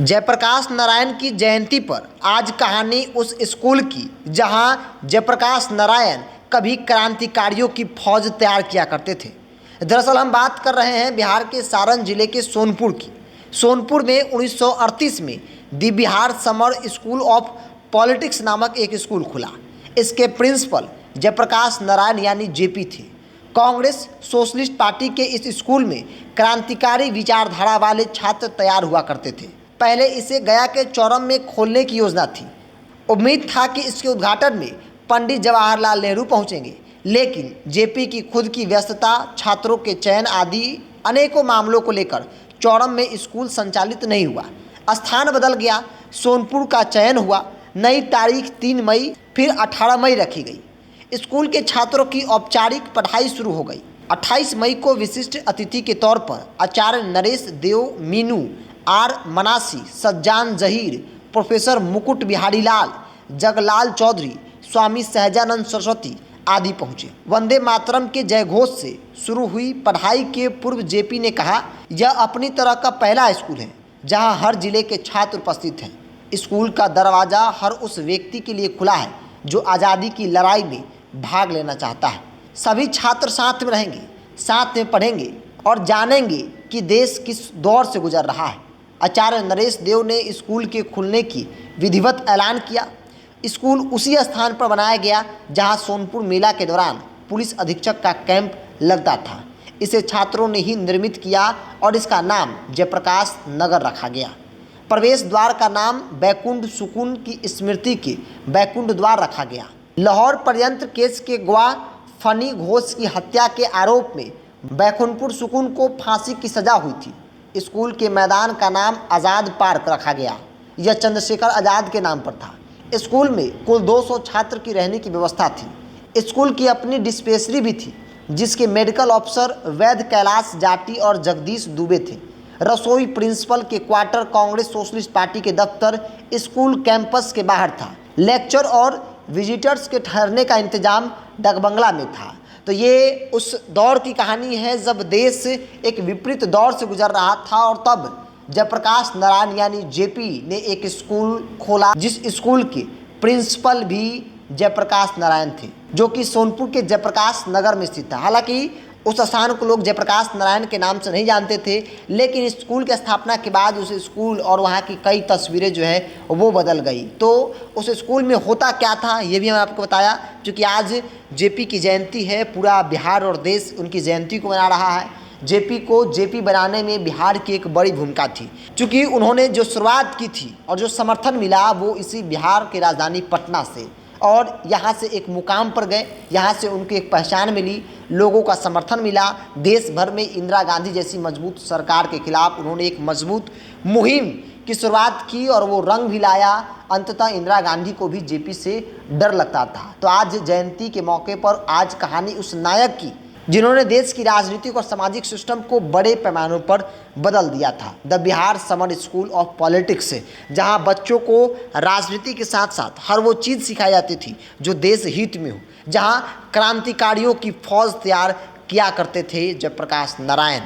जयप्रकाश नारायण की जयंती पर आज कहानी उस स्कूल की जहां जयप्रकाश नारायण कभी क्रांतिकारियों की फौज तैयार किया करते थे। दरअसल हम बात कर रहे हैं बिहार के सारण जिले के सोनपुर की। सोनपुर में 1938 में the Bihar summer school of politics नामक एक स्कूल खुला। इसके प्रिंसिपल जयप्रकाश नारायण यानी जेपी थे। कांग्रेस सोशलिस्ट पार्टी के इस स्कूल में क्रांतिकारी विचारधारा वाले छात्र तैयार हुआ करते थे। पहले इसे गया के चौरम में खोलने की योजना थी। उम्मीद था कि इसके उद्घाटन में पंडित जवाहरलाल नेहरू पहुंचेंगे, लेकिन जेपी की खुद की व्यस्तता, छात्रों के चयन आदि अनेकों मामलों को लेकर चौरम में स्कूल संचालित नहीं हुआ। स्थान बदल गया, सोनपुर का चयन हुआ। नई तारीख 3 मई फिर 18 मई रखी गई। स्कूल के छात्रों की औपचारिक पढ़ाई शुरू हो गई। 28 मई को विशिष्ट अतिथि के तौर पर आचार्य नरेश देव मीनू, आर मनासी, सज्जान जहीर, प्रोफेसर मुकुट बिहारी लाल, जगलाल चौधरी, स्वामी सहजानंद सरस्वती आदि पहुँचे। वंदे मातरम के जयघोष से शुरू हुई पढ़ाई के पूर्व जेपी ने कहा, यह अपनी तरह का पहला स्कूल है जहां हर जिले के छात्र उपस्थित हैं। स्कूल का दरवाज़ा हर उस व्यक्ति के लिए खुला है जो आज़ादी की लड़ाई में भाग लेना चाहता है। सभी छात्र साथ में रहेंगे, साथ में पढ़ेंगे और जानेंगे कि देश किस दौर से गुजर रहा है। आचार्य नरेश देव ने स्कूल के खुलने की विधिवत ऐलान किया। स्कूल उसी स्थान पर बनाया गया जहां सोनपुर मेला के दौरान पुलिस अधीक्षक का कैंप लगता था। इसे छात्रों ने ही निर्मित किया और इसका नाम जयप्रकाश नगर रखा गया। प्रवेश द्वार का नाम बैकुंठ सुकून की स्मृति के बैकुंठ द्वार रखा गया। लाहौर पर्यंत केस के गवाह फनी घोष की हत्या के आरोप में बैकुंठपुर सुकून को फांसी की सजा हुई थी। स्कूल के मैदान का नाम आज़ाद पार्क रखा गया। यह चंद्रशेखर आज़ाद के नाम पर था। स्कूल में कुल 200 छात्र की रहने की व्यवस्था थी। स्कूल की अपनी डिस्पेंसरी भी थी जिसके मेडिकल ऑफिसर वैद्य कैलाश जाटी और जगदीश दुबे थे। रसोई प्रिंसिपल के क्वार्टर कांग्रेस सोशलिस्ट पार्टी के दफ्तर स्कूल कैंपस के बाहर था। लेक्चर और विजिटर्स के ठहरने का इंतजाम डकबंगला में था। तो ये उस दौर की कहानी है जब देश एक विपरीत दौर से गुजर रहा था और तब जयप्रकाश नारायण यानी जेपी ने एक स्कूल खोला जिस स्कूल के प्रिंसिपल भी जयप्रकाश नारायण थे, जो कि सोनपुर के जयप्रकाश नगर में स्थित था। हालांकि उस स्थान को लोग जयप्रकाश नारायण के नाम से नहीं जानते थे, लेकिन स्कूल की स्थापना के बाद उस स्कूल और वहाँ की कई तस्वीरें जो है वो बदल गई। तो उस स्कूल में होता क्या था ये भी मैंने आपको बताया। क्योंकि आज जेपी की जयंती है, पूरा बिहार और देश उनकी जयंती को मना रहा है। जेपी को जेपी बनाने में बिहार की एक बड़ी भूमिका थी, क्योंकि उन्होंने जो शुरुआत की थी और जो समर्थन मिला वो इसी बिहार की राजधानी पटना से, और यहाँ से एक मुकाम पर गए। यहाँ से उनकी एक पहचान मिली, लोगों का समर्थन मिला। देश भर में इंदिरा गांधी जैसी मजबूत सरकार के खिलाफ उन्होंने एक मजबूत मुहिम की शुरुआत की और वो रंग भी लाया। अंततः इंदिरा गांधी को भी जेपी से डर लगता था। तो आज जयंती के मौके पर आज कहानी उस नायक की जिन्होंने देश की राजनीतिक और सामाजिक सिस्टम को बड़े पैमानों पर बदल दिया था। The Bihar summer school of politics, जहां बच्चों को राजनीति के साथ साथ हर वो चीज़ सिखाई जाती थी जो देश हित में हो, जहां क्रांतिकारियों की फौज तैयार किया करते थे जयप्रकाश नारायण।